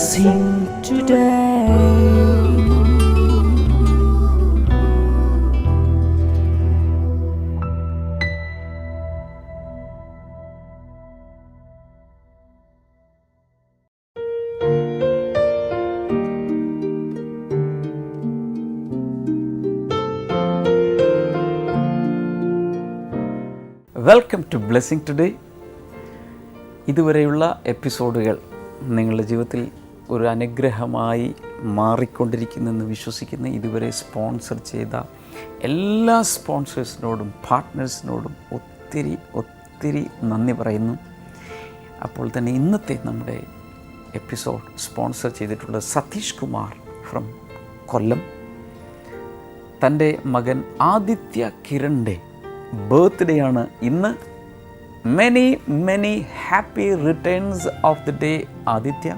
blessing today. Welcome to blessing today. ഇതുവരെയുള്ള എപ്പിസോഡുകൾ നിങ്ങളുടെ ജീവിതത്തിൽ ഒരു അനുഗ്രഹമായി മാറിക്കൊണ്ടിരിക്കുന്നെന്ന് വിശ്വസിക്കുന്ന ഇതുവരെ സ്പോൺസർ ചെയ്ത എല്ലാ സ്പോൺസേഴ്സിനോടും പാർട്ട്നേഴ്സിനോടും ഒത്തിരി നന്ദി പറയുന്നു. അപ്പോൾ തന്നെ ഇന്നത്തെ നമ്മുടെ എപ്പിസോഡ് സ്പോൺസർ ചെയ്തിട്ടുള്ള സതീഷ് കുമാർ ഫ്രം കൊല്ലം. തൻ്റെ മകൻ ആദിത്യ കിരണിൻ്റെ ബർത്ത്ഡേ ആണ് ഇന്ന്. Many happy returns of the day Aditya.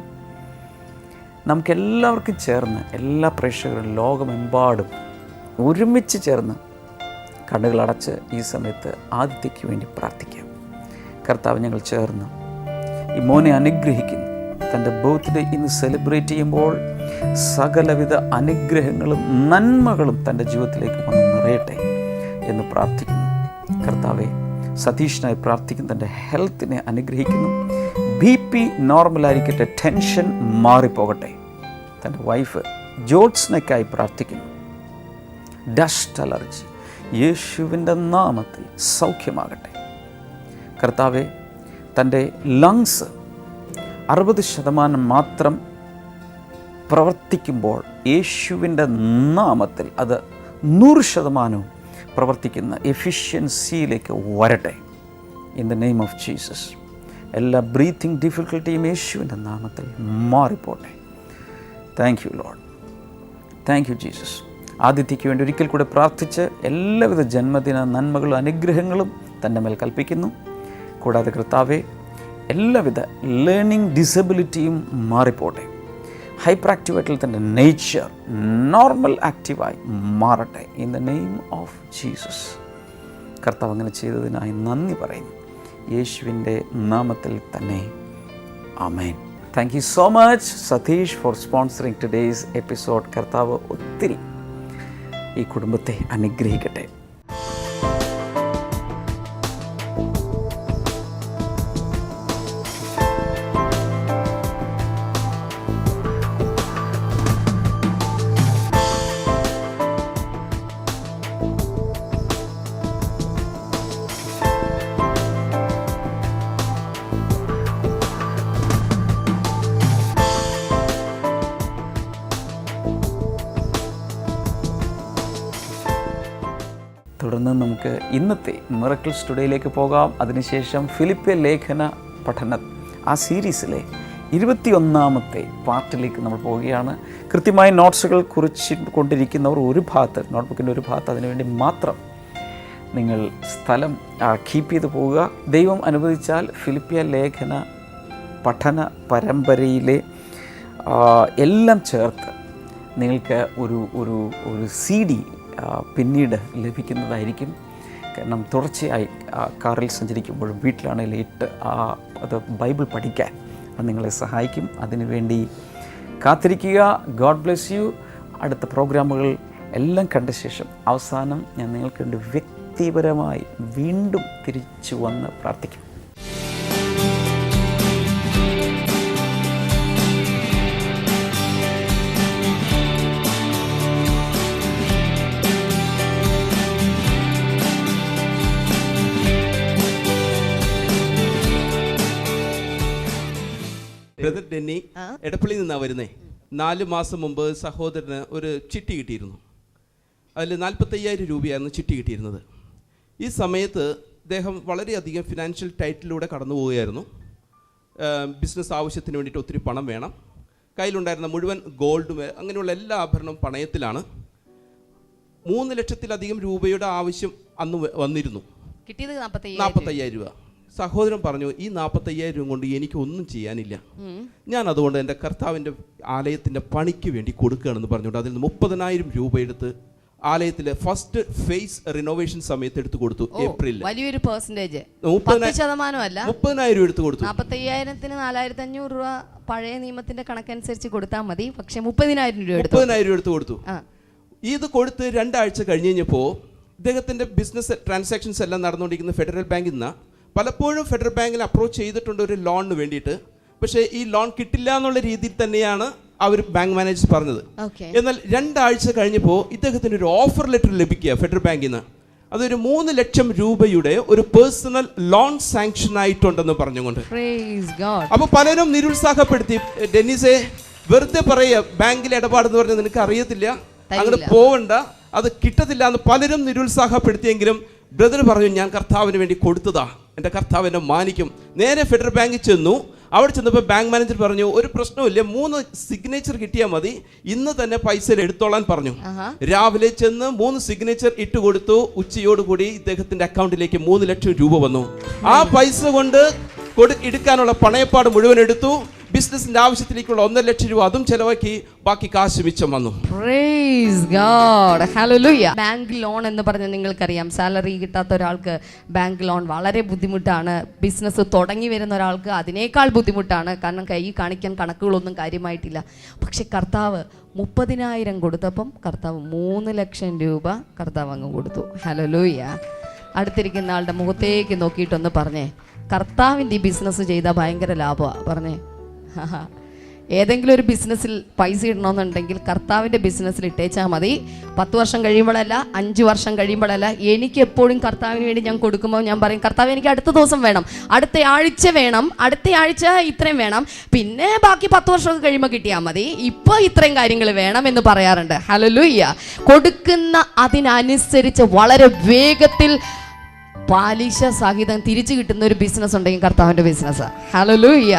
നമുക്കെല്ലാവർക്കും ചേർന്ന്, എല്ലാ പ്രേക്ഷകരും ലോകമെമ്പാടും ഒരുമിച്ച് ചേർന്ന് കണ്ണുകളടച്ച് ഈ സമയത്ത് ആദിത്യയ്ക്ക് വേണ്ടി പ്രാർത്ഥിക്കാം. കർത്താവ്, ഞങ്ങൾ ചേർന്ന് ഈ മോനെ അനുഗ്രഹിക്കുന്നു. തൻ്റെ ബർത്ത്ഡേ ഇന്ന് സെലിബ്രേറ്റ് ചെയ്യുമ്പോൾ സകലവിധ അനുഗ്രഹങ്ങളും നന്മകളും തൻ്റെ ജീവിതത്തിലേക്ക് വന്ന് നിറയട്ടെ എന്ന് പ്രാർത്ഥിക്കുന്നു. കർത്താവെ, സതീഷിനായി പ്രാർത്ഥിക്കുന്നു. തൻ്റെ ഹെൽത്തിനെ അനുഗ്രഹിക്കുന്നു. BP നോർമലായിരിക്കട്ടെ, ടെൻഷൻ മാറിപ്പോകട്ടെ. തൻ്റെ വൈഫ് ജോത്സ്നയ്ക്കായി പ്രാർത്ഥിക്കുന്നു. ഡസ്റ്റ് അലർജി യേശുവിൻ്റെ നാമത്തിൽ സൗഖ്യമാകട്ടെ. കർത്താവെ, തൻ്റെ ലങ്സ് 60% മാത്രം പ്രവർത്തിക്കുമ്പോൾ യേശുവിൻ്റെ നാമത്തിൽ അത് 100% പ്രവർത്തിക്കുന്ന എഫിഷ്യൻസിയിലേക്ക് വരട്ടെ. In the name of Jesus. എല്ലാ ബ്രീത്തിങ് ഡിഫിക്കൽട്ടിയും യേശുവിൻ്റെ നാമത്തിൽ മാറിപ്പോട്ടെ. Thank you lord, thank you Jesus. ആദിത്യയ്ക്ക് വേണ്ടി ഒരിക്കൽ കൂടെ പ്രാർത്ഥിച്ച് എല്ലാവിധ ജന്മദിന നന്മകളും അനുഗ്രഹങ്ങളും തൻ്റെ മേൽ കൽപ്പിക്കുന്നു. കൂടാതെ കർത്താവെ, എല്ലാവിധ ലേണിംഗ് ഡിസബിലിറ്റിയും മാറിപ്പോട്ടെ. ഹൈപ്പർ ആക്റ്റീവായിട്ടുള്ള തൻ്റെ നേച്ചർ നോർമൽ ആക്റ്റീവായി മാറട്ടെ. In the name of Jesus. കർത്താവ് അങ്ങനെ ചെയ്തതിനായി നന്ദി പറയുന്നു, യേശുവിൻ്റെ നാമത്തിൽ തന്നെ. ആമേൻ. Thank you so much Satish for sponsoring today's episode. കർത്താവ് ഒത്തിരി ഈ കുടുംബത്തെ അനുഗ്രഹിക്കട്ടെ. തുടർന്ന് നമുക്ക് ഇന്നത്തെ മിറക്കിൾസ് ടുഡേയിലേക്ക് പോകാം. അതിനുശേഷം ഫിലിപ്പിയ ലേഖന പഠന ആ സീരീസിലെ 21ാമത്തെ പാർട്ടിലേക്ക് നമ്മൾ പോവുകയാണ്. കൃത്യമായി നോട്ട്സുകൾ കുറിച്ച് കൊണ്ടിരിക്കുന്നവർ ഒരു ഭാഗത്ത്, നോട്ട്ബുക്കിൻ്റെ ഒരു ഭാഗത്ത് അതിനുവേണ്ടി മാത്രം നിങ്ങൾ സ്ഥലം കീപ്പ് ചെയ്ത് പോവുക. ദൈവം അനുവദിച്ചാൽ ഫിലിപ്പിയ ലേഖന പഠന പരമ്പരയിലെ എല്ലാം ചേർത്ത് നിങ്ങൾക്ക് ഒരു CD പിന്നീട് ലഭിക്കുന്നതായിരിക്കും. കാരണം തുടർച്ചയായി കാറിൽ സഞ്ചരിക്കുമ്പോഴും വീട്ടിലാണെങ്കിലും അത് ബൈബിൾ പഠിക്കാൻ അത് നിങ്ങളെ സഹായിക്കും. അതിനുവേണ്ടി കാത്തിരിക്കുക. God bless U. അടുത്ത പ്രോഗ്രാമുകൾ എല്ലാം കണ്ട ശേഷം അവസാനം ഞാൻ നിങ്ങൾക്ക് വേണ്ടി വ്യക്തിപരമായി വീണ്ടും തിരിച്ചു വന്ന് പ്രാർത്ഥിക്കും. ബ്രദർ ഡെന്നി എടപ്പള്ളിയിൽ നിന്നാണ് വരുന്നേ. 4 മാസം മുമ്പ് സഹോദരന് ഒരു ചിട്ടി കിട്ടിയിരുന്നു. അതിൽ 45,000 രൂപയായിരുന്നു ചിട്ടി കിട്ടിയിരുന്നത്. ഈ സമയത്ത് അദ്ദേഹം വളരെയധികം ഫിനാൻഷ്യൽ ടൈറ്റിലൂടെ കടന്നു പോവുകയായിരുന്നു. ബിസിനസ് ആവശ്യത്തിന് വേണ്ടിയിട്ട് ഒത്തിരി പണം വേണം. കയ്യിലുണ്ടായിരുന്ന മുഴുവൻ ഗോൾഡും അങ്ങനെയുള്ള എല്ലാ ആഭരണവും പണയത്തിലാണ്. 3 ലക്ഷത്തിലധികം രൂപയുടെ ആവശ്യം അന്ന് വന്നിരുന്നു. കിട്ടിയത് 45,000 രൂപ. സഹോദരൻ പറഞ്ഞു, ഈ 45,000 രൂപ കൊണ്ട് എനിക്കൊന്നും ചെയ്യാനില്ല, ഞാൻ അതുകൊണ്ട് എൻ്റെ കർത്താവിൻ്റെ ആലയത്തിൻ്റെ പണിക്ക് വേണ്ടി കൊടുക്കുകയാണെന്ന് പറഞ്ഞുകൊണ്ട് അതിൽ നിന്ന് 30,000 രൂപ എടുത്ത് ആലയത്തിലെ ഫസ്റ്റ് ഫേസ് റിനോവേഷൻ സമയത്ത് എടുത്തു കൊടുത്തു. ഏപ്രിലിൽ വലിയൊരു പെർസെന്റേജ്, 30,000 എടുത്തു കൊടുത്തു. 45,000 4,500 രൂപ പഴയ നിയമത്തിന്റെ കണക്കനുസരിച്ച് കൊടുത്താൽ മതി, പക്ഷെ 30,000 രൂപ എടുത്ത് കൊടുത്തു. ഇത് കൊടുത്ത് 2 ആഴ്ച കഴിഞ്ഞ് കഴിഞ്ഞപ്പോൾ ഇദ്ദേഹത്തിന്റെ ബിസിനസ് ട്രാൻസാക്ഷൻസ് എല്ലാം നടന്നുകൊണ്ടിരിക്കുന്ന ഫെഡറൽ ബാങ്കിൽ നിന്ന് പലപ്പോഴും ഫെഡറൽ ബാങ്കിനെ അപ്രോച്ച് ചെയ്തിട്ടുണ്ട് ഒരു ലോണിന് വേണ്ടിയിട്ട്. പക്ഷേ ഈ ലോൺ കിട്ടില്ല എന്നുള്ള രീതിയിൽ തന്നെയാണ് അവർ ബാങ്ക് മാനേജർ പറഞ്ഞത്. എന്നാൽ 2 ആഴ്ച കഴിഞ്ഞപ്പോൾ ഇദ്ദേഹത്തിന് ഒരു ഓഫർ ലെറ്റർ ലഭിക്കുക ഫെഡറൽ ബാങ്കിൽ നിന്ന്. അതൊരു 3 ലക്ഷം രൂപയുടെ ഒരു പേഴ്സണൽ ലോൺ സാങ്ഷൻ ആയിട്ടുണ്ടെന്ന് പറഞ്ഞുകൊണ്ട്. അപ്പോൾ പലരും നിരുത്സാഹപ്പെടുത്തി, ഡെന്നിസെ വെറുതെ പറയുക ബാങ്കിലെ ഇടപാടെന്ന് പറഞ്ഞാൽ നിനക്ക് അറിയത്തില്ല, അങ്ങോട്ട് പോവണ്ട, അത് കിട്ടത്തില്ല എന്ന് പലരും നിരുത്സാഹപ്പെടുത്തിയെങ്കിലും ബ്രദർ പറഞ്ഞു, ഞാൻ കർത്താവിന് വേണ്ടി കൊടുത്തതാ, എൻ്റെ കർത്താവ് എന്നെ മാനിക്കും. നേരെ ഫെഡറൽ ബാങ്കിൽ ചെന്നു. അവിടെ ചെന്നപ്പോൾ ബാങ്ക് മാനേജർ പറഞ്ഞു, ഒരു പ്രശ്നമില്ല, 3 സിഗ്നേച്ചർ കിട്ടിയാൽ മതി, ഇന്ന് തന്നെ പൈസ എടുത്തോളാൻ പറഞ്ഞു. രാവിലെ ചെന്ന് 3 സിഗ്നേച്ചർ ഇട്ട് കൊടുത്തു. ഉച്ചയോടുകൂടി ഇദ്ദേഹത്തിന്റെ അക്കൗണ്ടിലേക്ക് 3 ലക്ഷം രൂപ വന്നു. ആ പൈസ കൊണ്ട് എടുക്കാനുള്ള പണയപ്പാട് മുഴുവൻ എടുത്തു. ബിസിനസിന്റെ ആവശ്യത്തിലേക്കുള്ള 1 ലക്ഷം രൂപ അതും ചെലവാക്കി, ബാക്കി കാശ് മിച്ചം വന്നു. ബാങ്ക് ലോൺ എന്ന് പറഞ്ഞാൽ നിങ്ങൾക്കറിയാം, സാലറി കിട്ടാത്ത ഒരാൾക്ക് ബാങ്ക് ലോൺ വളരെ ബുദ്ധിമുട്ടാണ്. ബിസിനസ് തുടങ്ങി വരുന്ന ഒരാൾക്ക് അതിനേക്കാൾ ബുദ്ധിമുട്ടാണ്, കാരണം കൈ കാണിക്കാൻ കണക്കുകളൊന്നും കാര്യമായിട്ടില്ല. പക്ഷെ കർത്താവ് 30,000 കൊടുത്തപ്പം കർത്താവ് 3 ലക്ഷം രൂപ കർത്താവ് അങ്ങ് കൊടുത്തു. ഹല്ലേലൂയ. അടുത്തിരിക്കുന്ന ആളുടെ മുഖത്തേക്ക് നോക്കിയിട്ടൊന്ന് പറഞ്ഞേ, കർത്താവിൻ്റെ ഈ ബിസിനസ് ചെയ്താൽ ഭയങ്കര ലാഭമാണ്. പറഞ്ഞേ, ഏതെങ്കിലും ഒരു ബിസിനസ്സിൽ പൈസ ഇടണമെന്നുണ്ടെങ്കിൽ കർത്താവിൻ്റെ ബിസിനസ്സിൽ ഇട്ടേച്ചാൽ മതി. 10 വർഷം കഴിയുമ്പോഴല്ല, 5 വർഷം കഴിയുമ്പോഴല്ല, എനിക്ക് എപ്പോഴും കർത്താവിന് വേണ്ടി ഞാൻ കൊടുക്കുമ്പോൾ ഞാൻ പറയും, കർത്താവ് എനിക്ക് അടുത്ത ദിവസം വേണം, അടുത്ത ആഴ്ച വേണം, അടുത്ത ആഴ്ച ഇത്രയും വേണം, പിന്നെ ബാക്കി 10 വർഷമൊക്കെ കഴിയുമ്പോൾ കിട്ടിയാൽ മതി, ഇപ്പോൾ ഇത്രയും കാര്യങ്ങൾ വേണം എന്ന് പറയാറുണ്ട്. ഹല്ലേലൂയ. കൊടുക്കുന്ന അതിനനുസരിച്ച് വളരെ വേഗത്തിൽ പാലിശ സഹിതം തിരിച്ചു കിട്ടുന്ന ഒരു ബിസിനസ് ഉണ്ടെങ്കിൽ കർത്താവിൻ്റെ ബിസിനസ്. ഹല്ലേലൂയ.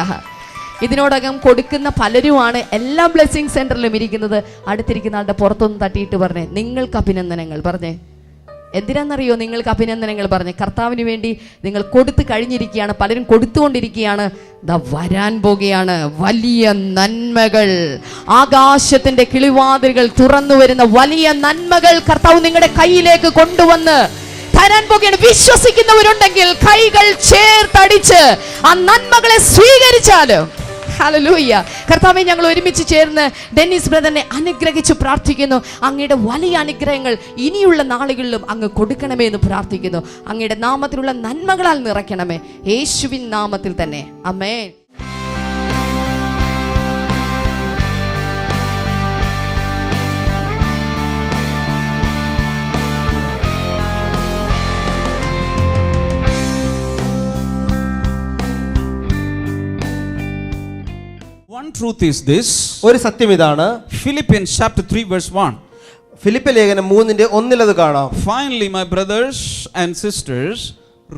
ഇതിനോടകം കൊടുക്കുന്ന പലരുമാണ് എല്ലാ ബ്ലെസ്സിങ് സെന്ററിലും ഇരിക്കുന്നത്. അടുത്തിരിക്കുന്ന ആളുടെ പുറത്തൊന്നും തട്ടിയിട്ട് പറഞ്ഞേ, നിങ്ങൾക്ക് അഭിനന്ദനങ്ങൾ. പറഞ്ഞേ, എന്തിനാണെന്നറിയോ നിങ്ങൾക്ക് അഭിനന്ദനങ്ങൾ? പറഞ്ഞേ, കർത്താവിന് വേണ്ടി നിങ്ങൾ കൊടുത്തു കഴിഞ്ഞിരിക്കുകയാണ്, പലരും കൊടുത്തുകൊണ്ടിരിക്കുകയാണ്. വരാൻ പോകുകയാണ് വലിയ നന്മകൾ, ആകാശത്തിന്റെ കിളിവാതിലുകൾ തുറന്നു വരുന്ന വലിയ നന്മകൾ കർത്താവ് നിങ്ങളുടെ കയ്യിലേക്ക് കൊണ്ടുവന്ന് തരാൻ പോകുകയാണ്. വിശ്വസിക്കുന്നവരുണ്ടെങ്കിൽ കൈകൾ ചേർത്തടിച്ച് ആ നന്മകളെ സ്വീകരിച്ചാലും. ഹല്ലേലൂയ. കർത്താവേ, ഞങ്ങൾ ഒരുമിച്ച് ചേർന്ന് ഡെന്നിസ് ബ്രദറിനെ അനുഗ്രഹിച്ച് പ്രാർത്ഥിക്കുന്നു. അങ്ങയുടെ വലിയ അനുഗ്രഹങ്ങൾ ഇനിയുള്ള നാളുകളിലും അങ്ങ് കൊടുക്കണമേ എന്ന് പ്രാർത്ഥിക്കുന്നു. അങ്ങയുടെ നാമത്തിലുള്ള നന്മകളാൽ നിറയ്ക്കണമേ, യേശുവിൻ നാമത്തിൽ തന്നെ. ആമേൻ. One truth is this. ഒരു സത്യം ഇതാണ്. Philippians chapter 3 verse 1. ഫിലിപ്പ് ലേഖനം 3:1 അത് കാണാം. Finally, my brothers and sisters,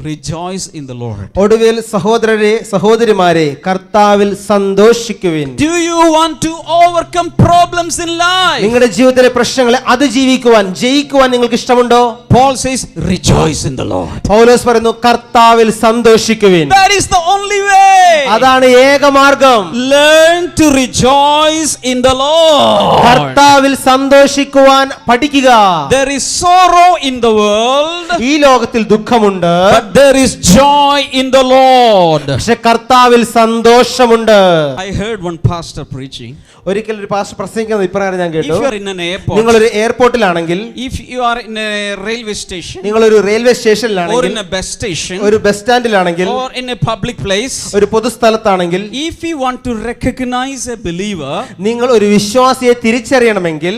rejoice in the Lord. ഒടുവിൽ സഹോദരരെ സഹോദരിമാരെ കർത്താവിൽ സന്തോഷിക്കുവിൻ. Do you want to overcome problems in life? നിങ്ങളുടെ ജീവിതത്തിലെ പ്രശ്നങ്ങളെ അതിജീവിക്കുവാൻ, ജയിക്കുവാൻ നിങ്ങൾക്ക് ഇഷ്ടമുണ്ടോ? Paul says, rejoice in the Lord. പൗലോസ് പറയുന്നു, കർത്താവിൽ സന്തോഷിക്കുവിൻ. That is the only way. അതാണ് ഏക മാർഗം. Learn to rejoice in the Lord. കർത്താവിൽ സന്തോഷിക്കുവാൻ പഠിക്കുക. There is sorrow in the world. ഈ ലോകത്തിൽ ദുഃഖമുണ്ട്. But there is joy in the Lord. പക്ഷേ കർത്താവിൽ സന്തോഷമുണ്ട്. I heard one pastor preaching. ഒരിക്കൽ ഒരു പാസ്റ്റർ പ്രസംഗിക്കുന്നത് ഇപ്രകാരം ഞാൻ കേട്ടു. If you are in an airport, നിങ്ങളൊരു എയർപോർട്ടിലാണെങ്കിൽ, if you are in a railway station, നിങ്ങളൊരു റെയിൽവേ സ്റ്റേഷനിലാണെങ്കിൽ, or in a bus station, ഒരു ബസ് സ്റ്റാൻഡിലാണെങ്കിൽ, or in a public place, ഒരു പൊതുസ്ഥലത്താണെങ്കിൽ, if you want to recognize a believer, നിങ്ങൾ ഒരു വിശ്വാസിയെ തിരിച്ചറിയണമെങ്കിൽ,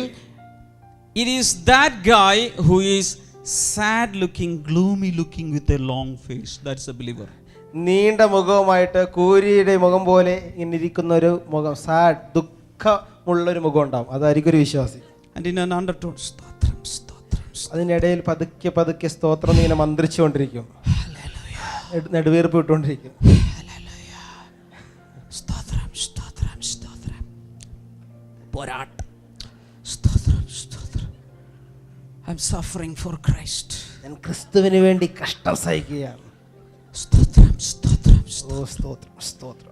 it is that guy who is sad looking, gloomy looking with a long face. That's a believer. നീണ്ട മുഖവുമായിട്ട് കൂരിയുടെ മുഖം പോലെ ഇങ്ങനെ ഇരിക്കുന്ന ഒരു മുഖം, സാഡ്, ദുഃഖമുള്ളൊരു മുഖം ഉണ്ടാവും, അതായിരിക്കും ഒരു വിശ്വാസി. And in an undertone, സ്തോത്രം സ്തോത്രം. അതിനിടയിൽ പതുക്കെ പതുക്കെ സ്തോത്രം ഇങ്ങനെ മന്ത്രിച്ചുകൊണ്ടിരിക്കും, നെടുവീർപ്പ് ഇട്ടുകൊണ്ടിരിക്കും. സ്തോത്രം സ്തോത്രം സ്തോത്രം. പോരാട്ടം. സ്തോത്രം സ്തോത്രം. I'm suffering for Christ. ഞാൻ ക്രിസ്തുവിന് വേണ്ടി കഷ്ടം സഹിക്കുകയാണ്. സ്തോത്രം സ്തോത്രം. ഓ സ്തോത്രം സ്തോത്രം.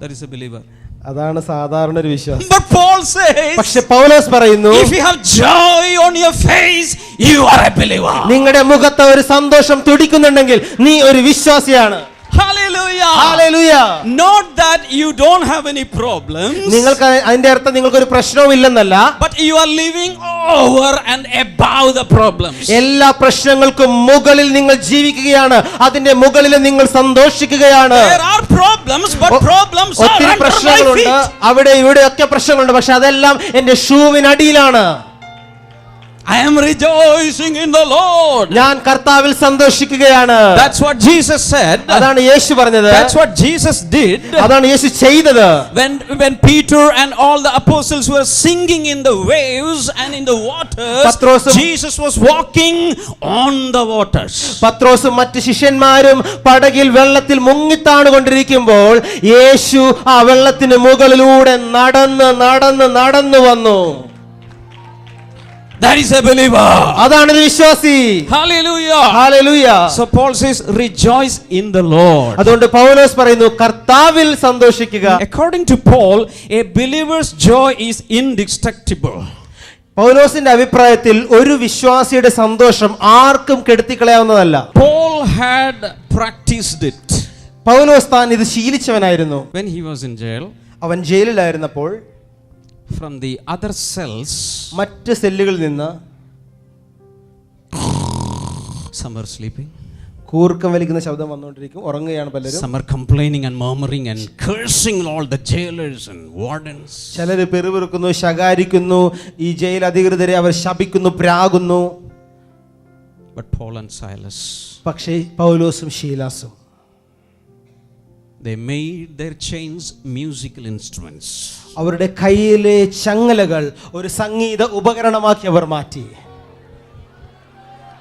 That is a believer. അതാണ് സാധാരണ ഒരു വിശ്വാസം. But Paul says, പക്ഷെ പൗലോസ് പറയുന്നു, if you have joy on your face, you are a believer. നിങ്ങളുടെ മുഖത്ത് ഒരു സന്തോഷം തുടിക്കുന്നുണ്ടെങ്കിൽ നീ ഒരു വിശ്വാസിയാണ്. Hallelujah. Hallelujah. Not that you don't have any problems, നിങ്ങൾക്ക് അതിന്റെ അർത്ഥം നിങ്ങൾക്ക് ഒരു പ്രശ്നവും ഇല്ലെന്നല്ല. but you are living over and above the problems. എല്ലാ പ്രശ്നങ്ങൾക്കും മുകളിൽ നിങ്ങൾ ജീവിക്കുകയാണ്, അതിന്റെ മുകളിൽ നിങ്ങൾ സന്തോഷിക്കുകയാണ്. There are problems, but problems are ഒത്തിരി under my പ്രശ്നങ്ങളുണ്ട്, feet. അവിടെ ഇവിടെയൊക്കെ പ്രശ്നങ്ങളുണ്ട്, പക്ഷെ അതെല്ലാം എന്റെ ഷൂവിനടിയിലാണ്. I am rejoicing in the Lord. ഞാൻ കർത്താവിൽ സന്തോഷിക്കുകയാണ്. That's what Jesus said. അതാണ് യേശു പറഞ്ഞത്. That's what Jesus did. അതാണ് യേശു ചെയ്തത്. When Peter and all the apostles were singing in the waves and in the waters, Jesus was walking on the waters. പത്രോസും മറ്റ് ശിഷ്യന്മാരും പടകിൽ വെള്ളത്തിൽ മുങ്ങിത്താണുകൊണ്ടിരിക്കുമ്പോൾ യേശു ആ വെള്ളത്തിന് മുകളിലൂടെ നടന്നു വന്നു. That is a believer. അതാണ് ഒരു വിശ്വാസി. Hallelujah. Hallelujah. So Paul says, rejoice in the Lord. അതുകൊണ്ട് പൗലോസ് പറയുന്നു കർത്താവിൽ സന്തോഷിക്കുക. According to Paul, a believer's joy is indestructible. പൗലോസിന്റെ അഭിപ്രായത്തിൽ ഒരു വിശ്വാസിയുടെ സന്തോഷം ആർക്കും കെടുത്തിക്കളയാവുന്നതല്ല. Paul had practiced it. പൗലോസ് താൻ ഇത് ശീലിച്ചവനായിരുന്നു. When he was in jail, അവൻ ജയിലിലായിരുന്നപ്പോൾ from the other cells, മറ്റ് സെല്ലുകളിൽ നിന്ന് some are sleeping, കൂർക്കം വലിക്കുന്ന ശബ്ദം വന്നുകൊണ്ടിരിക്കും, ഉറങ്ങുകയാണ് പലരും. some are complaining and murmuring and cursing all the jailers and wardens. ചിലർ പെറുപിറുക്കുന്നു, ശകാരിക്കുന്നു, ഈ ജയിൽ അധികൃതരെ അവർ ശപിക്കുന്നു, പ്രാകുന്നു. But Paul and Silas, പക്ഷേ പൗലോസും ശീലാസും they made their chains musical instruments. അവരുടെ കയ്യിലെ ചങ്ങലകൾ ഒരു സംഗീത ഉപകരണമാക്കി അവർ മാറ്റി.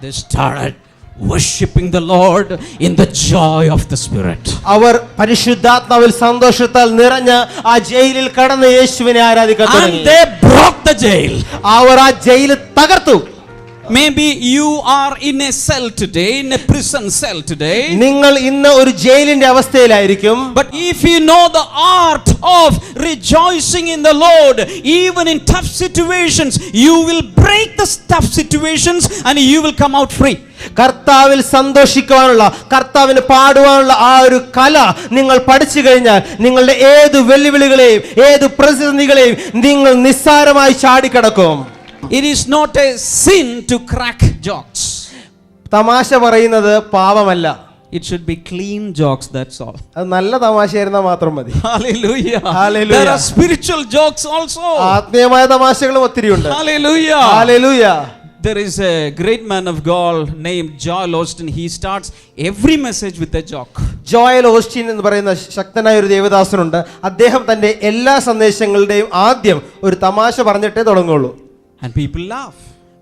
They started worshiping the Lord in the joy of the Spirit. അവർ പരിശുദ്ധാത്മാവിൽ സന്തോഷത്താൽ നിറഞ്ഞ ആ ജയിലിൽ കടന്ന് യേശുവിനെ ആരാധിക്കാൻ തുടങ്ങി. And they broke the jail. അവർ ആ ജയിൽ തകർത്തു. Maybe you are in a cell today, in a prison cell today. നിങ്ങൾ ഇന്ന് ഒരു ജയിലിന്റെ അവസ്ഥയിലായിരിക്കും. But if you know the art of rejoicing in the Lord, even in tough situations, you will break the tough situations and you will come out free. കർത്താവിൽ സന്തോഷിക്കുവാനുള്ള, കർത്താവിന് പാടുവാനുള്ള ആ ഒരു കല നിങ്ങൾ പഠിച്ചു കഴിഞ്ഞാൽ നിങ്ങളുടെ ഏത് വെല്ലുവിളികളെയും ഏത് പ്രതിസന്ധികളെയും നിങ്ങൾ നിസ്സാരമായി ചാടിക്കടക്കും. It is not a sin to crack jokes. തമാശ പറയുന്നത് പാപമല്ല. It should be clean jokes, that's all. അത് നല്ല തമാശയായിരുന്നാൽ മാത്രം മതി. Hallelujah. Hallelujah. There are spiritual jokes also. ആത്മീയമായ തമാശകളും ഒത്തിരി ഉണ്ട്. Hallelujah. Hallelujah. There is a great man of God named Joel Osteen. He starts every message with a joke. Joel Austin എന്ന് പറയുന്ന ശക്തനായ ഒരു ദേവദാസനുണ്ട്. അദ്ദേഹം തന്റെ എല്ലാ സന്ദേശങ്ങളുടെയും ആദ്യം ഒരു തമാശ പറഞ്ഞിട്ടേ തുടങ്ങുള്ളൂ. And people laugh.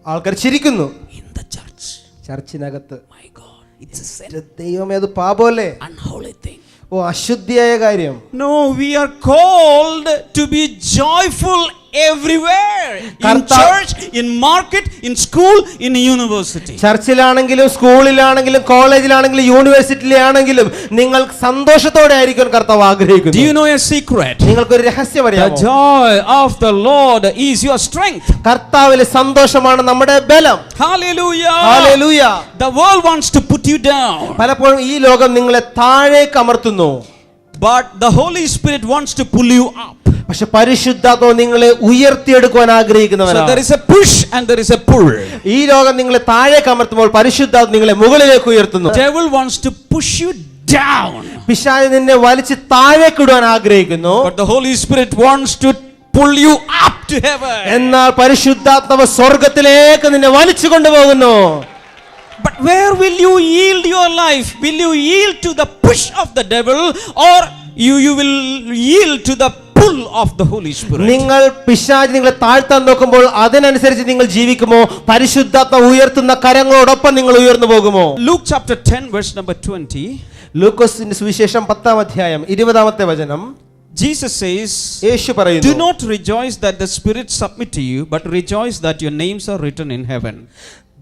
ആൾക്കാർ ചിരിക്കുന്നു. In the church. ചർച്ചിനകത്ത് My God, it's a sin. ദൈവമേ അത് പാപമല്ലേ? Unholy thing. ഓ അശുദ്ധിയായ കാര്യം. No, we are called to be joyful everywhere. In church, in market, in school, in university. ചർച്ചിലാണെങ്കിലും സ്കൂളിലാണെങ്കിലും കോളേജിലാണെങ്കിലും യൂണിവേഴ്സിറ്റിയിലാണെങ്കിലും നിങ്ങൾ സന്തോഷത്തോടെ ആയിരിക്കും കർത്താവ് ആഗ്രഹിക്കുന്നത്. Do you know a secret? നിങ്ങൾക്കൊരു രഹസ്യം The അറിയാമോ? joy of the Lord is your strength. കർത്താവിലെ സന്തോഷമാണ് നമ്മുടെ ബലം. Hallelujah. Hallelujah. The world wants to put you down. പലപ്പോഴും ഈ ലോകം നിങ്ങളെ താഴേക്ക് അമർത്തുന്നു. But the Holy Spirit wants to pull you up. പക്ഷെ പരിശുദ്ധാത്മാവ് നിങ്ങളെ ഉയർത്തിയെടുക്കുവാൻ So ആഗ്രഹിക്കുന്നവനാണ്. there is a push and there is a pull. ഈ ലോകം നിങ്ങളെ താഴേക്ക് അമർത്തുമ്പോൾ പരിശുദ്ധാത്മാവ് നിങ്ങളെ മുകളിലേക്ക് ഉയർത്തുന്നു. Devil wants to push you down. പിശാച് നിന്നെ വലിച്ച് താഴേക്ക് ഇടുവാൻ ആഗ്രഹിക്കുന്നു. But the Holy Spirit wants to pull you up to heaven. എന്നാൽ പരിശുദ്ധാത്മാവ് സ്വർഗ്ഗത്തിലേക്ക് നിന്നെ വലിച്ചു കൊണ്ടുപോകുന്നു. But where will you yield your life? Will you yield to the push of the devil or you will yield to the pull of the Holy Spirit? നിങ്ങൾ പിശാച് നിങ്ങളെ താഴ്ത്താൻ നോക്കുമ്പോൾ അതിനനുസരിച്ച് നിങ്ങൾ ജീവിക്കുമോ? പരിശുദ്ധാത്മാവ് ഉയർത്തുന്ന കരങ്ങളോടൊപ്പം നിങ്ങൾ ഉയർന്നു പോകുമോ? Luke chapter 10 verse number 20. ലൂക്കോസിന്റെ സുവിശേഷം 10-ാം അധ്യായം 20-ാമത്തെ വചനം. Jesus says, യേശു പറയുന്നു, do not rejoice that the spirits submit to you, but rejoice that your names are written in heaven.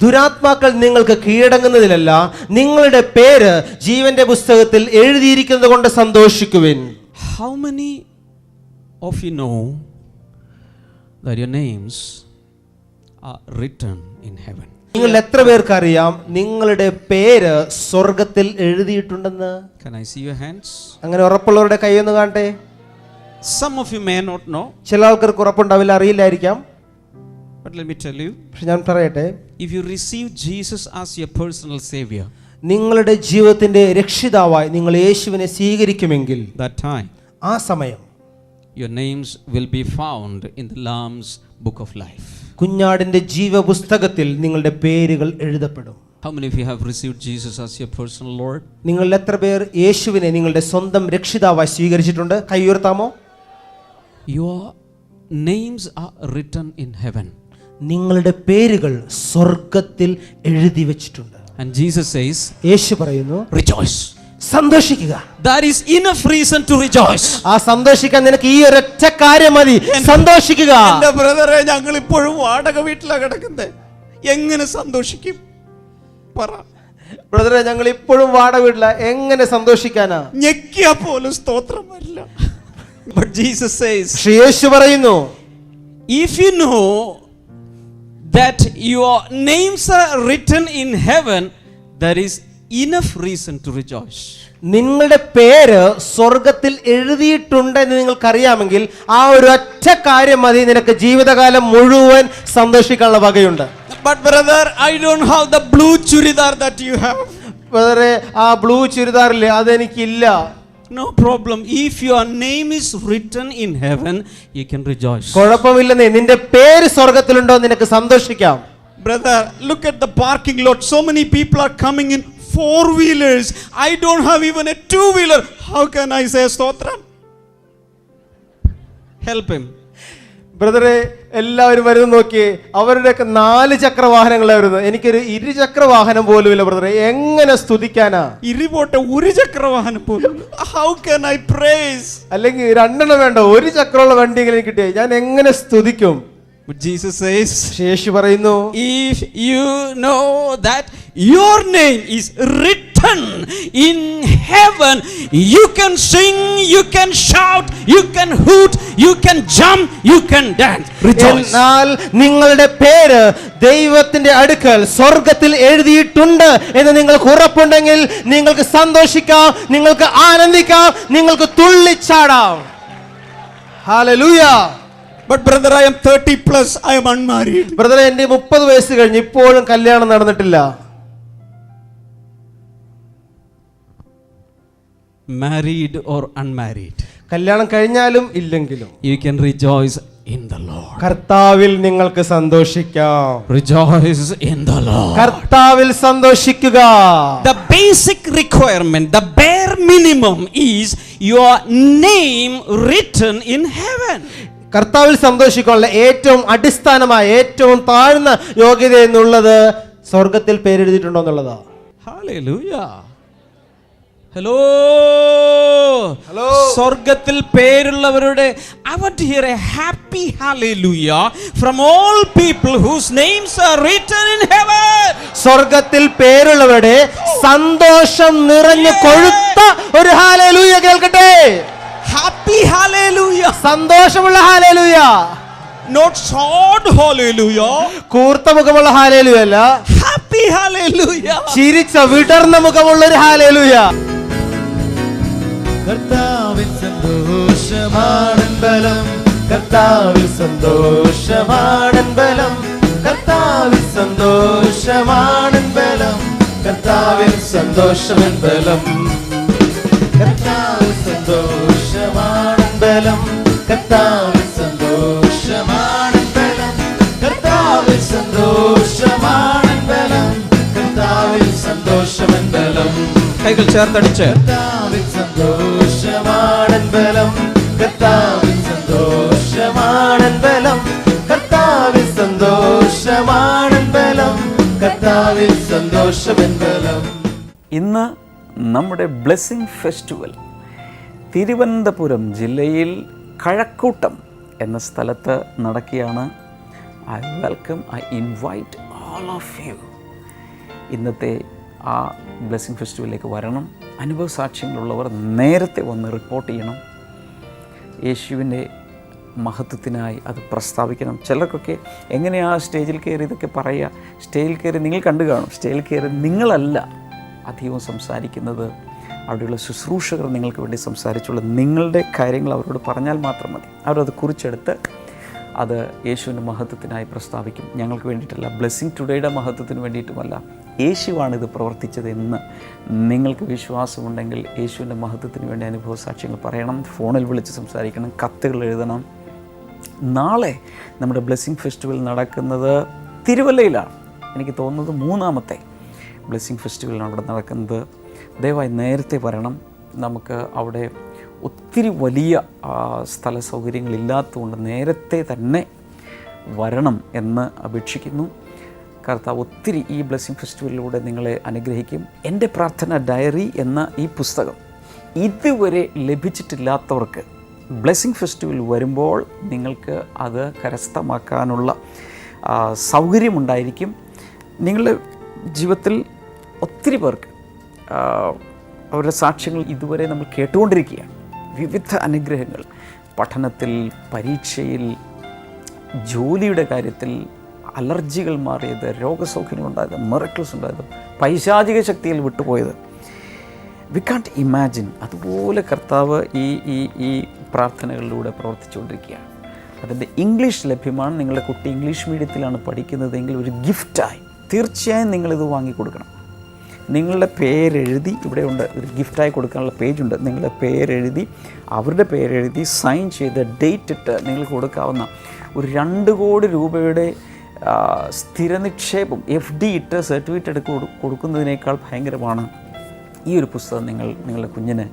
ദുരാത്മാക്കൾ നിങ്ങൾക്ക് കീഴടങ്ങുന്നതിലല്ല, നിങ്ങളുടെ പേര് ജീവന്റെ പുസ്തകത്തിൽ എഴുതിയിരിക്കുന്നത് കൊണ്ട് സന്തോഷിക്കുവിൻ. How many of you know that your names are written in heaven? നിങ്ങൾ എത്ര പേർക്ക് അറിയാം നിങ്ങളുടെ പേര് സ്വർഗത്തിൽ എഴുതിയിട്ടുണ്ടെന്ന്? Can I see your hands? അങ്ങനെ ഉറപ്പുള്ളവരുടെ കൈയൊന്ന് കാണട്ടെ. Some of you may not know, ചില ആൾക്കാർക്ക് ഉറപ്പുണ്ടാവില്ല, അറിയില്ലായിരിക്കാം. but let me tell you, പക്ഷെ ഞാൻ പറയട്ടെ, if you receive Jesus as your personal savior, നിങ്ങളുടെ ജീവിതത്തിന്റെ രക്ഷിതാവായി നിങ്ങൾ യേശുവിനെ സ്വീകരിക്കുമെങ്കിൽ that time ആ സമയം your names will be found in the Lamb's book of life. കുഞ്ഞാടിന്റെ ജീവപുസ്തകത്തിൽ നിങ്ങളുടെ പേരുകൾ എഴുതപ്പെടും. How many of you have received Jesus as your personal Lord? നിങ്ങൾ എത്ര പേർ യേശുവിനെ നിങ്ങളുടെ സ്വന്തം രക്ഷിതാവായി സ്വീകരിച്ചിട്ടുണ്ട്? കൈ ഉയർത്താമോ? Your names are written in heaven. നിങ്ങളുടെ പേരുകൾ സ്വർഗത്തിൽ എഴുതി വെച്ചിട്ടുണ്ട്. And Jesus says, യേശു പറയുന്നു, rejoice. സന്തോഷിക്കുക. That is enough reason to rejoice. ആ സന്തോഷിക്കാൻ നിനക്ക് ഈ ഒരൊറ്റ കാര്യം മതി, സന്തോഷിക്കുക. എന്റെ ബ്രദറെ, ഞങ്ങൾ ഇപ്പോഴും വാടക വീട്ടിലാണ് കിടക്കുന്നത്, എങ്ങനെ സന്തോഷിക്കും പറ? ബ്രദറെ, ഞങ്ങൾ ഇപ്പോഴും വാടക വീട്ടില, എങ്ങനെ സന്തോഷിക്കാനാ? ഞെക്കിയാ പോലും സ്തോത്രം വരില്ല. But Jesus says, യേശു പറയുന്നു, if you know that your names are written in heaven, there is enough reason to rejoice. നിങ്ങളുടെ പേര് സ്വർഗത്തിൽ എഴുതിയിട്ടുണ്ട് എന്ന് നിങ്ങൾക്കറിയാമെങ്കിൽ ആ ഒരു ഒറ്റ കാര്യം മതി, നിനക്ക് ജീവിതകാലം മുഴുവൻ സന്തോഷിക്കാനുള്ള വകയുണ്ട്. But brother, I don't have the blue churidar that you have. ബ്രദറെ, ആ blue ചുരിദാറില്ലേ, അതെനിക്കില്ല. No problem. If your name is written in heaven, you can rejoice. കുഴപ്പമില്ലെന്നേ, നിന്റെ പേര് സ്വർഗത്തിലുണ്ടോ, നിനക്ക് സന്തോഷിക്കാം. Brother, look at the parking lot. So many people are coming in 4-wheelers. I don't have even a 2-wheeler. How can I say stotram? Help him. ബ്രദറെ, എല്ലാവരും വരുന്നത് നോക്കിയേ, അവരുടെയൊക്കെ 4 ചക്ര വാഹനങ്ങളാണ് വരുന്നത്, എനിക്കൊരു 2 ചക്ര വാഹനം പോലും ഇല്ല. ബ്രദറെ, എങ്ങനെ സ്തുതിക്കാനാ? ഇരിപോട്ടെ, 1 ചക്ര വാഹനം പോലും. How can I praise? അല്ലെങ്കിൽ 2 വേണ്ട, 1 ചക്രമുള്ള വണ്ടിയെങ്കിലും കിട്ടിയേ, ഞാൻ എങ്ങനെ സ്തുതിക്കും? But Jesus says, യേശു പറയുന്നു, if you know that your name is written in heaven, you can sing, you can shout, you can hoot, you can jump, you can dance. Rejoice. എന്നാൽ നിങ്ങളുടെ പേര് ദൈവത്തിന്റെ അടുക്കൽ സ്വർഗത്തിൽ എഴുതിയിട്ടുണ്ട് എന്ന് നിങ്ങൾക്ക് ഉറപ്പുണ്ടെങ്കിൽ നിങ്ങൾക്ക് സന്തോഷിക്കാം, നിങ്ങൾക്ക് ആനന്ദിക്കാം, നിങ്ങൾക്ക് തുള്ളിച്ചാടാം. Hallelujah. But brother, I am 30 plus, I am unmarried. ബ്രദറെ, എൻ്റെ 30 വയസ്സ് കഴിഞ്ഞ് ഇപ്പോഴും കല്യാണം നടന്നിട്ടില്ല. Married or unmarried, കല്യാണം കഴിഞ്ഞാലും ഇല്ലെങ്കിലും you can rejoice in the Lord. കർത്താവിൽ നിങ്ങൾക്ക് സന്തോഷിക്കാം. Rejoice in the Lord. കർത്താവിൽ സന്തോഷിക്കുക. The basic requirement, the bare minimum is your name written in heaven. കർത്താവിൽ സന്തോഷിക്കാനുള്ള ഏറ്റവും അടിസ്ഥാനമായ ഏറ്റവും താഴ്ന്ന യോഗ്യത എന്നുള്ളത് സ്വർഗത്തിൽ പേരെഴുതിയിട്ടുണ്ടോ എന്നുള്ളതാ. Hallelujah. Hello. Hello. സ്വർഗത്തിൽ പേരുള്ളവരുടെ I want to hear a happy hallelujah from all people whose names are written in heaven. സ്വർഗത്തിൽ പേരുള്ളവരുടെ സന്തോഷം നിറഞ്ഞു കൊഴുത്ത ഒരു ഹല്ലേലൂയ കേൾക്കട്ടെ. Happy hallelujah. സന്തോഷമുള്ള ഹല്ലേലൂയ. Not sad hallelujah. കൂർത്ത മുഖമുള്ള ഹല്ലേലൂയ അല്ല, Happy hallelujah. ചിരിച്ച വിടർന്ന മുഖമുള്ള ഒരു ഹല്ലേലൂയ. കർത്താവിൻ സന്തോഷമാണൻ ബലം, കർത്താവിൻ സന്തോഷമാണൻ ബലം, കർത്താവിൻ സന്തോഷമാണൻ ബലം, കർത്താവിൻ സന്തോഷമൻ ബലം, കർത്താവിൻ സന്തോഷമാണൻ ബലം, കർത്താവിൻ സന്തോഷമാണൻ ബലം, കർത്താവിൻ സന്തോഷമാണൻ ബലം, കർത്താവിൻ സന്തോഷമൻ ബലം, കൈകൾ ചേർത്തടിച്ച് കർത്താവിൻ സന്തോഷമാണൻ ബലം, കർത്താവിൻ സന്തോഷമാണൻ ബലം, കർത്താവിൻ സന്തോഷമാണൻ ബലം, കർത്താവിൻ സന്തോഷമൻ ബലം. ഇന്ന് നമ്മുടെ ബ്ലെസ്സിങ് ഫെസ്റ്റിവൽ തിരുവനന്തപുരം ജില്ലയിൽ കഴക്കൂട്ടം എന്ന സ്ഥലത്ത് നടക്കുകയാണ്. I welcome, I invite all of you. ഇന്നത്തെ ആ ബ്ലെസ്സിങ് ഫെസ്റ്റിവലിലേക്ക് വരണം. അനുഭവ സാക്ഷ്യങ്ങളുള്ളവർ നേരത്തെ വന്ന് റിപ്പോർട്ട് ചെയ്യണം. യേശുവിൻ്റെ മഹത്വത്തിനായി അത് പ്രസ്താവിക്കണം. ചിലർക്കൊക്കെ എങ്ങനെയാ സ്റ്റേജിൽ കയറി ഇതൊക്കെ പറയുക? സ്റ്റേജിൽ കയറി നിങ്ങൾ കണ്ടു കാണും. സ്റ്റേജിൽ കയറി നിങ്ങളല്ല അധികവും സംസാരിക്കുന്നത്, അവിടെയുള്ള ശുശ്രൂഷകർ നിങ്ങൾക്ക് വേണ്ടി സംസാരിച്ചുള്ള നിങ്ങളുടെ കാര്യങ്ങൾ അവരോട് പറഞ്ഞാൽ മാത്രം മതി. അവരത് കുറിച്ചെടുത്ത് അത് യേശുവിൻ്റെ മഹത്വത്തിനായി പ്രസ്താവിക്കും. ഞങ്ങൾക്ക് വേണ്ടിയിട്ടല്ല, ബ്ലെസ്സിങ് ടുഡേയുടെ മഹത്വത്തിന് വേണ്ടിയിട്ടുമല്ല, യേശുവാണിത് പ്രവർത്തിച്ചതെന്ന് നിങ്ങൾക്ക് വിശ്വാസമുണ്ടെങ്കിൽ യേശുവിൻ്റെ മഹത്വത്തിന് വേണ്ടി അനുഭവ സാക്ഷ്യങ്ങൾ പറയണം, ഫോണിൽ വിളിച്ച് സംസാരിക്കണം, കത്തുകൾ എഴുതണം. നാളെ നമ്മുടെ ബ്ലെസ്സിങ് ഫെസ്റ്റിവൽ നടക്കുന്നത് തിരുവല്ലയിലാണ്. എനിക്ക് തോന്നുന്നത് 3ാമത്തെ ബ്ലെസ്സിങ് ഫെസ്റ്റിവലാണ് അവിടെ നടക്കുന്നത്. ദയവായി നേരത്തെ വരണം. നമുക്ക് അവിടെ ഒത്തിരി വലിയ സ്ഥല സൗകര്യങ്ങളില്ലാത്തതുകൊണ്ട് നേരത്തെ തന്നെ വരണം എന്ന് അപേക്ഷിക്കുന്നു. കർത്താവ് ഒത്തിരി ഈ ബ്ലെസ്സിങ് ഫെസ്റ്റിവലിലൂടെ നിങ്ങളെ അനുഗ്രഹിക്കും. എൻ്റെ പ്രാർത്ഥന ഡയറി എന്ന ഈ പുസ്തകം ഇതുവരെ ലഭിച്ചിട്ടില്ലാത്തവർക്ക് ബ്ലെസ്സിങ് ഫെസ്റ്റിവൽ വരുമ്പോൾ നിങ്ങൾക്ക് അത് കരസ്ഥമാക്കാനുള്ള സൗകര്യമുണ്ടായിരിക്കും. നിങ്ങളുടെ ജീവിതത്തിൽ ഒത്തിരി പേർക്ക് അവരുടെ സാക്ഷ്യങ്ങൾ ഇതുവരെ നമ്മൾ കേട്ടുകൊണ്ടിരിക്കുകയാണ്. വിവിധ അനുഗ്രഹങ്ങൾ, പഠനത്തിൽ, പരീക്ഷയിൽ, ജോലിയുടെ കാര്യത്തിൽ, അലർജികൾ മാറിയത്, രോഗസൗഖ്യങ്ങളുണ്ടായത്, മിറക്കിൾസ് ഉണ്ടായത്, പൈശാചിക ശക്തിയിൽ വിട്ടുപോയത്. V can't imagine. അതുപോലെ കർത്താവ് ഈ പ്രാർത്ഥനകളിലൂടെ പ്രവർത്തിച്ചുകൊണ്ടിരിക്കുകയാണ്. അതിൻ്റെ ഇംഗ്ലീഷ് ലഭ്യമാണ്. നിങ്ങളുടെ കുട്ടി ഇംഗ്ലീഷ് മീഡിയത്തിലാണ് പഠിക്കുന്നതെങ്കിൽ ഒരു ഗിഫ്റ്റായി തീർച്ചയായും നിങ്ങളിത് വാങ്ങിക്കൊടുക്കണം. നിങ്ങളുടെ പേരെഴുതി, ഇവിടെയുണ്ട് ഒരു ഗിഫ്റ്റായി കൊടുക്കാനുള്ള പേജുണ്ട്. നിങ്ങളുടെ പേരെഴുതി, അവരുടെ പേരെഴുതി, സൈൻ ചെയ്ത് ഡേറ്റ് ഇട്ട് നിങ്ങൾ കൊടുക്കാവുന്ന ഒരു 2 കോടി രൂപയുടെ സ്ഥിര നിക്ഷേപം FD ഇട്ട് സർട്ടിഫിക്കറ്റ് എടുത്ത് കൊടുക്കുന്നതിനേക്കാൾ ഭയങ്കരമാണ് ഈ ഒരു പുസ്തകം നിങ്ങളുടെ കുഞ്ഞിന്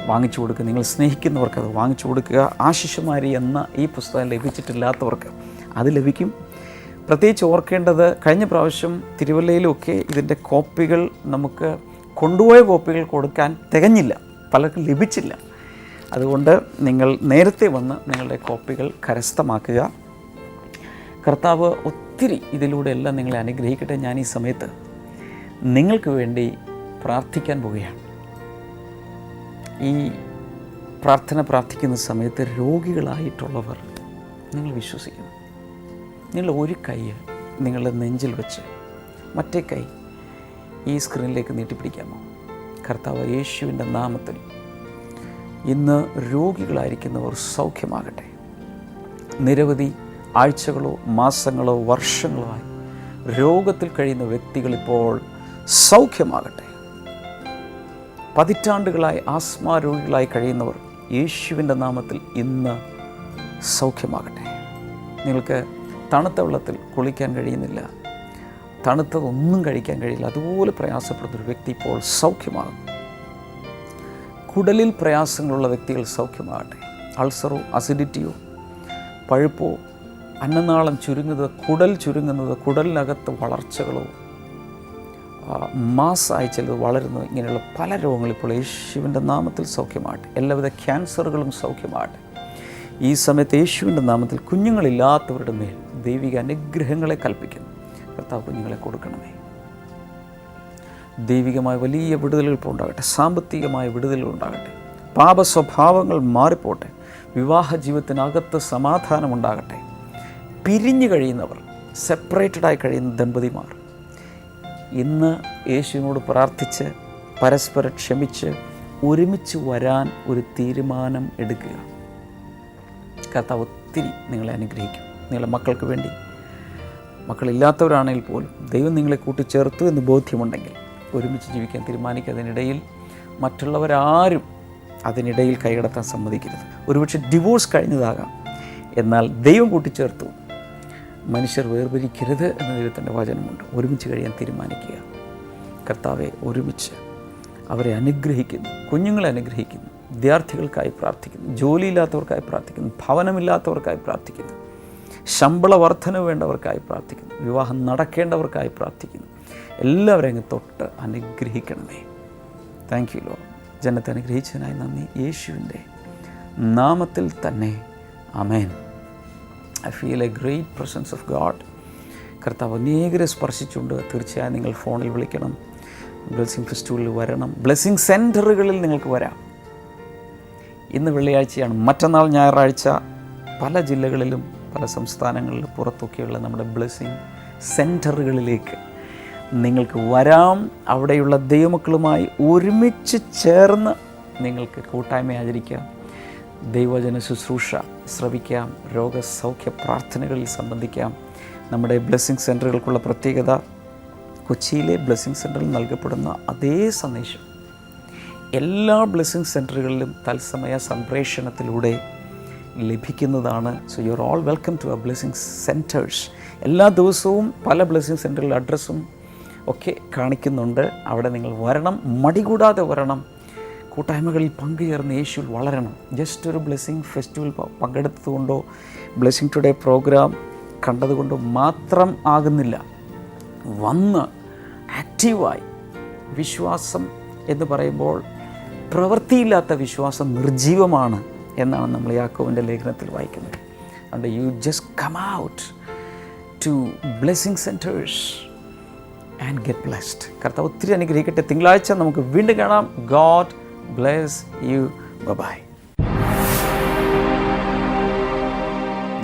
വാങ്ങിച്ചു കൊടുക്കുക. നിങ്ങൾ സ്നേഹിക്കുന്നവർക്ക് അത് വാങ്ങിച്ചു കൊടുക്കുക. ആശിഷുമാരി എന്ന ഈ പുസ്തകം ലഭിച്ചിട്ടില്ലാത്തവർക്ക് അത് ലഭിക്കും. പ്രത്യേകിച്ച് ഓർക്കേണ്ടത്, കഴിഞ്ഞ പ്രാവശ്യം തിരുവല്ലയിലുമൊക്കെ ഇതിൻ്റെ കോപ്പികൾ നമുക്ക് കൊണ്ടുപോയ കോപ്പികൾ കൊടുക്കാൻ തികഞ്ഞില്ല, പലർക്കും ലഭിച്ചില്ല. അതുകൊണ്ട് നിങ്ങൾ നേരത്തെ വന്ന് നിങ്ങളുടെ കോപ്പികൾ കരസ്ഥമാക്കുക. കർത്താവ് ഒത്തിരി ഇതിലൂടെ എല്ലാം നിങ്ങളെ അനുഗ്രഹിക്കട്ടെ. ഞാൻ ഈ സമയത്ത് നിങ്ങൾക്ക് വേണ്ടി പ്രാർത്ഥിക്കാൻ പോവുകയാണ്. ഈ പ്രാർത്ഥിക്കുന്ന സമയത്ത് രോഗികളായിട്ടുള്ളവർ നിങ്ങൾ വിശ്വസിക്കണം. നിങ്ങൾ ഒരു കൈ നിങ്ങളുടെ നെഞ്ചിൽ വെച്ച് മറ്റേ കൈ ഈ സ്ക്രീനിലേക്ക് നീട്ടിപ്പിടിക്കാമോ? കർത്താവ് യേശുവിൻ്റെ നാമത്തിൽ ഇന്ന് രോഗികളായിരിക്കുന്നവർ സൗഖ്യമാകട്ടെ. നിരവധി ആഴ്ചകളോ മാസങ്ങളോ വർഷങ്ങളോ ആയി രോഗത്തിൽ കഴിയുന്ന വ്യക്തികളിപ്പോൾ സൗഖ്യമാകട്ടെ. പതിറ്റാണ്ടുകളായി ആസ്മ രോഗികളായി കഴിയുന്നവർ യേശുവിൻ്റെ നാമത്തിൽ ഇന്ന് സൗഖ്യമാകട്ടെ. നിങ്ങൾക്ക് തണുത്ത വെള്ളത്തിൽ കുളിക്കാൻ കഴിയുന്നില്ല, തണുത്തതൊന്നും കഴിക്കാൻ കഴിയില്ല, അതുപോലെ പ്രയാസപ്പെടുന്നൊരു വ്യക്തി ഇപ്പോൾ സൗഖ്യമാകും. കുടലിൽ പ്രയാസങ്ങളുള്ള വ്യക്തികൾ സൗഖ്യമാകട്ടെ. അൾസറോ അസിഡിറ്റിയോ പഴുപ്പോ അന്നനാളം ചുരുങ്ങുന്നത്, കുടൽ ചുരുങ്ങുന്നത്, കുടലിനകത്ത് വളർച്ചകളോ മാസമായി ചിലത് വളരുന്നത്, ഇങ്ങനെയുള്ള പല രോഗങ്ങളും ഇപ്പോൾ യേശുവിൻ്റെ നാമത്തിൽ സൗഖ്യമാകട്ടെ. എല്ലാവിധ ക്യാൻസറുകളും സൗഖ്യമാകട്ടെ. ഈ സമയത്ത് യേശുവിൻ്റെ നാമത്തിൽ കുഞ്ഞുങ്ങളില്ലാത്തവരുടെ മേൽ ദൈവിക അനുഗ്രഹങ്ങളെ കൽപ്പിക്കുന്നു. കർത്താവ് കുഞ്ഞുങ്ങളെ കൊടുക്കണമേ. ദൈവികമായ വലിയ വിടുതലുകൾ ഇപ്പോൾ ഉണ്ടാകട്ടെ. സാമ്പത്തികമായ വിടുതലുകൾ ഉണ്ടാകട്ടെ. പാപ സ്വഭാവങ്ങൾ മാറിപ്പോട്ടെ. വിവാഹ ജീവിതത്തിനകത്ത് സമാധാനം ഉണ്ടാകട്ടെ. പിരിഞ്ഞു കഴിയുന്നവർ, സെപ്പറേറ്റഡായി കഴിയുന്ന ദമ്പതിമാർ ഇന്ന് യേശുവിനോട് പ്രാർത്ഥിച്ച് പരസ്പരം ക്ഷമിച്ച് ഒരുമിച്ച് വരാൻ ഒരു തീരുമാനം എടുക്കുക. കർത്താവ് ഒത്തിരി നിങ്ങളെ അനുഗ്രഹിക്കും. നിങ്ങളുടെ മക്കൾക്ക് വേണ്ടി, മക്കളില്ലാത്തവരാണെങ്കിൽ പോലും ദൈവം നിങ്ങളെ കൂട്ടിച്ചേർത്തു എന്ന് ബോധ്യമുണ്ടെങ്കിൽ ഒരുമിച്ച് ജീവിക്കാൻ തീരുമാനിക്കുക. അതിനിടയിൽ മറ്റുള്ളവരാരും അതിനിടയിൽ കൈകടത്താൻ സമ്മതിക്കരുത്. ഒരുപക്ഷെ ഡിവോഴ്സ് കഴിഞ്ഞതാകാം, എന്നാൽ ദൈവം കൂട്ടിച്ചേർത്തു. മനുഷ്യർ വേർപിരിക്കരുത് എന്ന ദൈവത്തിൻ്റെ വചനമുണ്ട്. ഒരുമിച്ച് കഴിയാൻ തീരുമാനിക്കുക. കർത്താവെ ഒരുമിച്ച് അവരെ അനുഗ്രഹിക്കുന്നു, കുഞ്ഞുങ്ങളെ അനുഗ്രഹിക്കുന്നു, വിദ്യാർത്ഥികൾക്കായി പ്രാർത്ഥിക്കുന്നു, ജോലിയില്ലാത്തവർക്കായി പ്രാർത്ഥിക്കുന്നു, ഭവനമില്ലാത്തവർക്കായി പ്രാർത്ഥിക്കുന്നു, ശമ്പള വർധന വേണ്ടവർക്കായി പ്രാർത്ഥിക്കുന്നു, വിവാഹം നടക്കേണ്ടവർക്കായി പ്രാർത്ഥിക്കുന്നു. എല്ലാവരെയും അങ്ങ് തൊട്ട് അനുഗ്രഹിക്കണമേ. Thank you lord. ജനത്തെ അനുഗ്രഹിച്ചതിനായി നന്ദി. യേശുവിൻ്റെ നാമത്തിൽ തന്നെ ആമേൻ. I feel a great presence of God. കർത്താവ് അനേകരെ സ്പർശിച്ചുകൊണ്ട് തീർച്ചയായും നിങ്ങൾ ഫോണിൽ വിളിക്കണം. ബ്ലെസ്സിങ് ഫെസ്റ്റിവലിൽ വരണം. ബ്ലെസ്സിങ് സെൻറ്ററുകളിൽ നിങ്ങൾക്ക് വരാം. ഇന്ന് വെള്ളിയാഴ്ചയാണ്, മറ്റന്നാൾ ഞായറാഴ്ച പല ജില്ലകളിലും പല സംസ്ഥാനങ്ങളിലും പുറത്തൊക്കെയുള്ള നമ്മുടെ ബ്ലെസ്സിങ് സെൻറ്ററുകളിലേക്ക് നിങ്ങൾക്ക് വരാം. അവിടെയുള്ള ദൈവമക്കളുമായി ഒരുമിച്ച് ചേർന്ന് നിങ്ങൾക്ക് കൂട്ടായ്മ ആചരിക്കാം, ദൈവവചന ശുശ്രൂഷ ശ്രവിക്കാം, രോഗസൗഖ്യ പ്രാർത്ഥനകളിൽ സംബന്ധിക്കാം. നമ്മുടെ ബ്ലെസ്സിങ് സെൻറ്ററുകൾക്കുള്ള പ്രത്യേകത, കൊച്ചിയിലെ ബ്ലെസ്സിങ് സെൻറ്ററിൽ നൽകപ്പെടുന്ന അതേ സന്ദേശം എല്ലാ ബ്ലെസ്സിങ് സെൻറ്ററുകളിലും തത്സമയ സംപ്രേഷണത്തിലൂടെ ലഭിക്കുന്നതാണ്. So you are all welcome to our blessing centres. എല്ലാ ദിവസവും പല ബ്ലെസ്സിങ് സെൻറ്ററുകളുടെ അഡ്രസ്സും ഒക്കെ കാണിക്കുന്നുണ്ട്. അവിടെ നിങ്ങൾ വരണം, മടി കൂടാതെ വരണം. കൂട്ടായ്മകളിൽ പങ്കുചേർന്ന് യേശുവിൽ വളരണം. ജസ്റ്റ് ഒരു ബ്ലെസ്സിങ് ഫെസ്റ്റിവൽ പങ്കെടുത്തതുകൊണ്ടോ ബ്ലെസ്സിങ് ടുഡേ പ്രോഗ്രാം കണ്ടതുകൊണ്ടോ മാത്രം ആകുന്നില്ല. വന്ന് ആക്റ്റീവായി, വിശ്വാസം എന്ന് പറയുമ്പോൾ പ്രവൃത്തിയില്ലാത്ത വിശ്വാസം നിർജീവമാണ് എന്നാണ് നമ്മൾ യാക്കോബിൻ്റെ ലേഖനത്തിൽ വായിക്കുന്നത്. അതുകൊണ്ട് you just come out to blessing centres and get blessed. കർത്താവ് ഒത്തിരി അനുഗ്രഹിക്കട്ടെ. തിങ്കളാഴ്ച നമുക്ക് വീണ്ടും കാണാം. God bless you. Bye.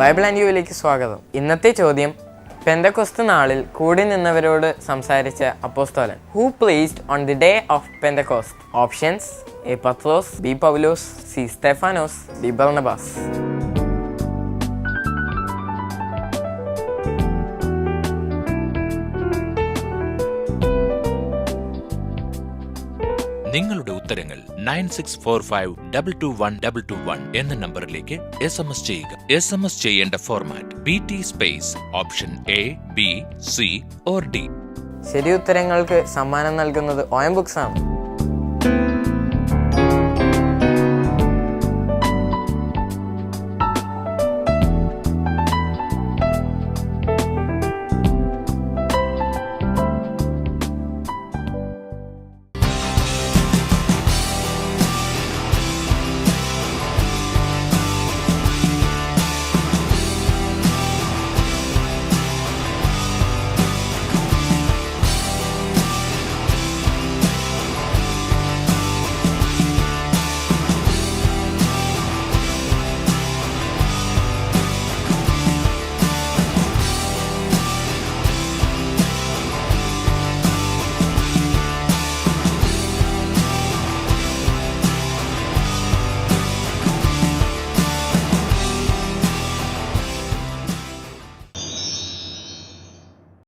Bible and യുവിലേക്ക് സ്വാഗതം. ഇന്നത്തെ ചോദ്യം, പെന്തക്കോസ്ത് നാളിൽ കൂടി നിന്നവരോട് സംസാരിച്ച അപ്പോസ്തലൻ. Who placed on the day of Pentecost? Options: A പത്രോസ്, ബി പൗലോസ്, സി സ്തെഫാനോസ്, ഡി ബർണബാസ്. നിങ്ങളുടെ ഉത്തരങ്ങൾ 9645221221 എന്ന നമ്പറിലേക്ക് SMS ചെയ്യുക. SMS ചെയ്യേണ്ട format BT space option A, B, C or D. ശരി ഉത്തരങ്ങൾക്ക് സമ്മാനം നൽകുന്നത് OM ബുക്സ് ആണ്.